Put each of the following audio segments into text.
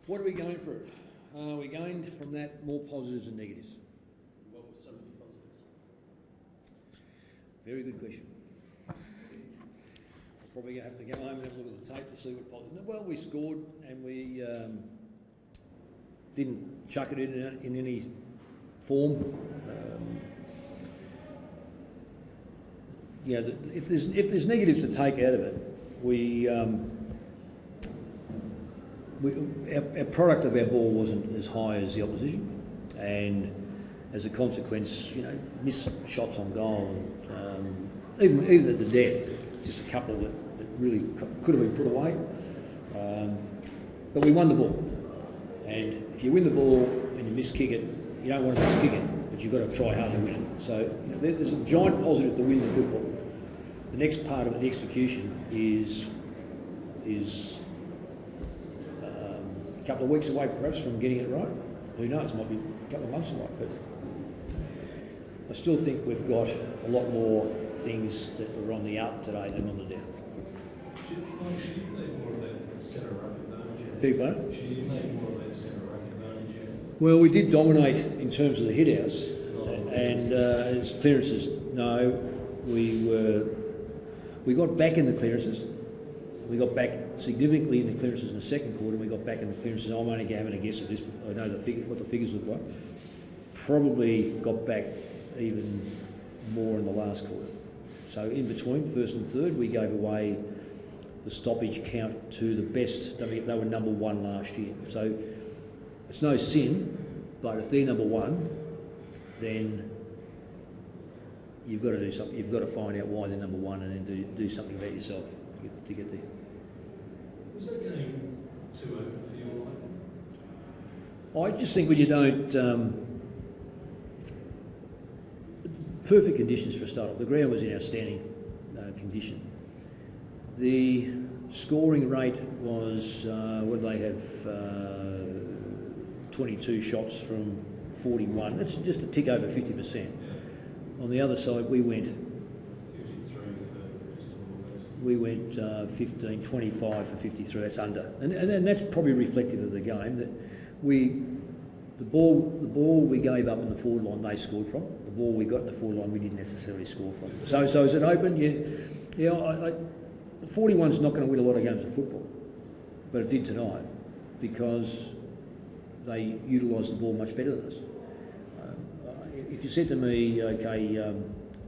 What are we going for? We're going from that more positives and negatives. What were some of the positives? Very good question. I'll probably have to go home and have a look at the tape to see what positive. Well, we scored and we didn't chuck it in any form. If there's negatives to take out of it, our product of our ball wasn't as high as the opposition, and as a consequence, missed shots on goal, and even at the death, just a couple that really could have been put away. But we won the ball, and if you win the ball and you miss kick it, you don't want to miss kick it, but you've got to try hard to win it. So there's a giant positive to win the football. The next part of the execution is a couple of weeks away perhaps from getting it right. Who knows, might be a couple of months away, but I still think we've got a lot more things that are on the up today than on the down. Should you play more of that centre ruck advantage? Big one? Should you make more of that centre ruck advantage? Well, we did dominate in terms of the hit outs, and as clearances, no, we got back in the clearances. We got back significantly in the clearances in the second quarter. We got back in the clearances. I'm only having a guess at this. I know what the figures look like. Probably got back even more in the last quarter. So in between first and third, we gave away the stoppage count to the best. They were number one last year. So it's no sin, but if they're number one, then you've got to do something. You've got to find out why they're number one, and then do something about yourself to get there. Was that game too open for you all? I just think when you don't perfect conditions for a start. The ground was in outstanding condition. The scoring rate was what did they have? 22 shots from 41. That's just a tick over 50%. Yeah. On the other side, we went 15, 25 for 53. That's under, and that's probably reflective of the game that the ball we gave up in the forward line they scored from. The ball we got in the forward line we didn't necessarily score from. So is it open? Yeah. 41's not going to win a lot of games of football, but it did tonight because they utilised the ball much better than us. If you said to me, okay,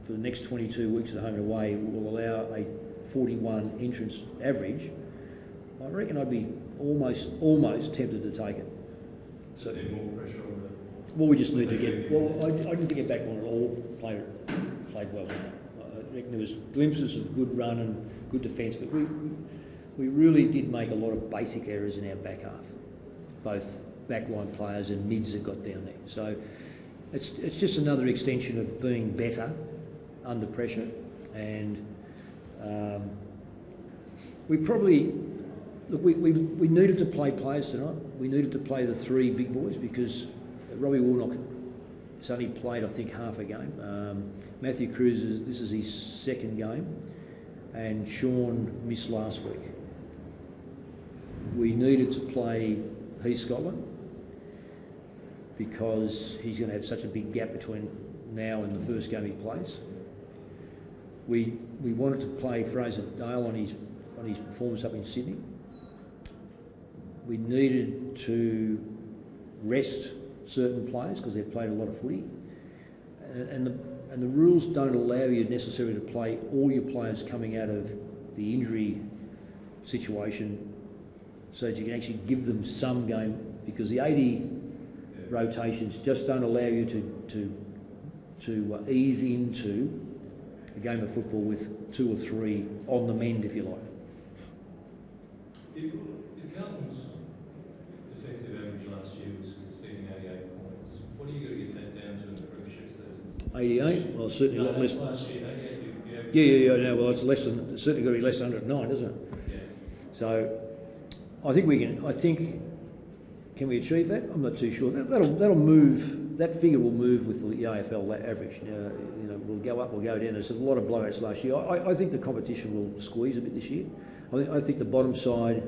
for the next 22 weeks at home and away, we'll allow a 41 entrance average, I reckon I'd be almost tempted to take it. So more pressure on the... Well, we just need to get... Well, I didn't think back on it all. Played well. I reckon there was glimpses of good run and good defence, but we really did make a lot of basic errors in our back half, both backline players and mids that got down there. So it's just another extension of being better under pressure, and we probably... Look, we needed to play players tonight. We needed to play the three big boys because Robbie Warnock has only played, I think, half a game. Matthew Cruz, this is his second game, and Sean missed last week. We needed to play Heath Scotland because he's going to have such a big gap between now and the first game he plays. We wanted to play Fraser Dale on his performance up in Sydney. We needed to rest certain players because they've played a lot of footy, and the rules don't allow you necessarily to play all your players coming out of the injury situation, so that you can actually give them some game, because the 80 rotations just don't allow you to ease into a game of football with 2 or 3 on the mend, if you like. If Carlton's defensive average last year was conceding 88 points, what are you going to get that down to in the premiership season? 88? Well, certainly a lot less. Last year, 88. Yeah. No, well, it's less than. It's certainly got to be less than 109, isn't it? Yeah. So, I think we can. I think, can we achieve that? I'm not too sure. That'll move. That figure will move with the AFL average. We'll go up, we'll go down. There's a lot of blowouts last year. I think the competition will squeeze a bit this year. I think the bottom side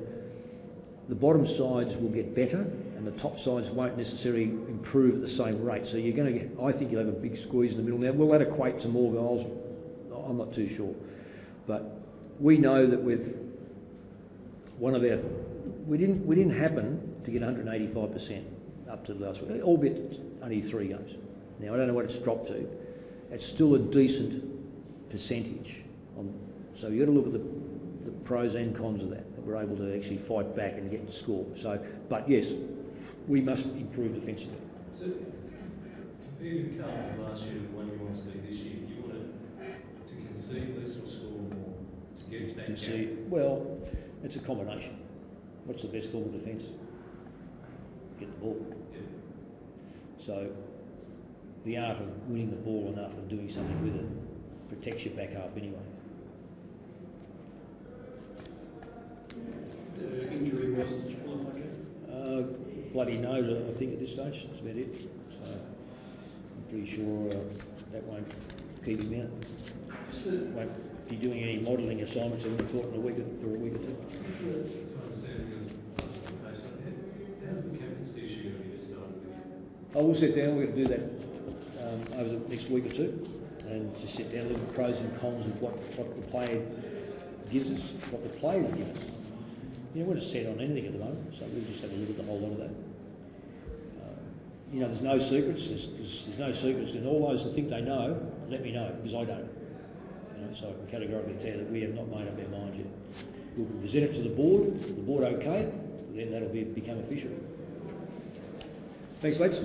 the bottom sides will get better and the top sides won't necessarily improve at the same rate. So you're going to get, I think you'll have a big squeeze in the middle. Now, will that equate to more goals? I'm not too sure. But we know that we've, one of our, we didn't happen to get 185% up to last week, albeit only 3 games. Now, I don't know what it's dropped to. It's still a decent percentage. So you've got to look at the pros and cons of that we're able to actually fight back and get to score. So, but yes, we must improve defensively. So, compared to Carlton last year, the one you want to see this year, you want to concede less or score more to get that gap? Well, it's a combination. What's the best form of defence? Get the ball. Yeah. So, the art of winning the ball enough and doing something with it protects your back half anyway. The injury was the qualifier? Bloody no, I think at this stage. That's about it. So I'm pretty sure that won't keep him out. Won't be doing any modelling assignments. I would have thought for a week or two. How's the captaincy issue going to be decided with? We'll sit down. We're going to do that over the next week or two, and just sit down, look at the pros and cons of what the player gives us, what the players give us. You know, we're not set on anything at the moment, so we'll just have a look at the whole lot of that. You know, there's no secrets. There's no secrets, and all those that think they know, let me know, because I don't. You know, so I can categorically tell you that we have not made up our minds yet. We'll present it to the board okay it, then that'll become official. Thanks, mates.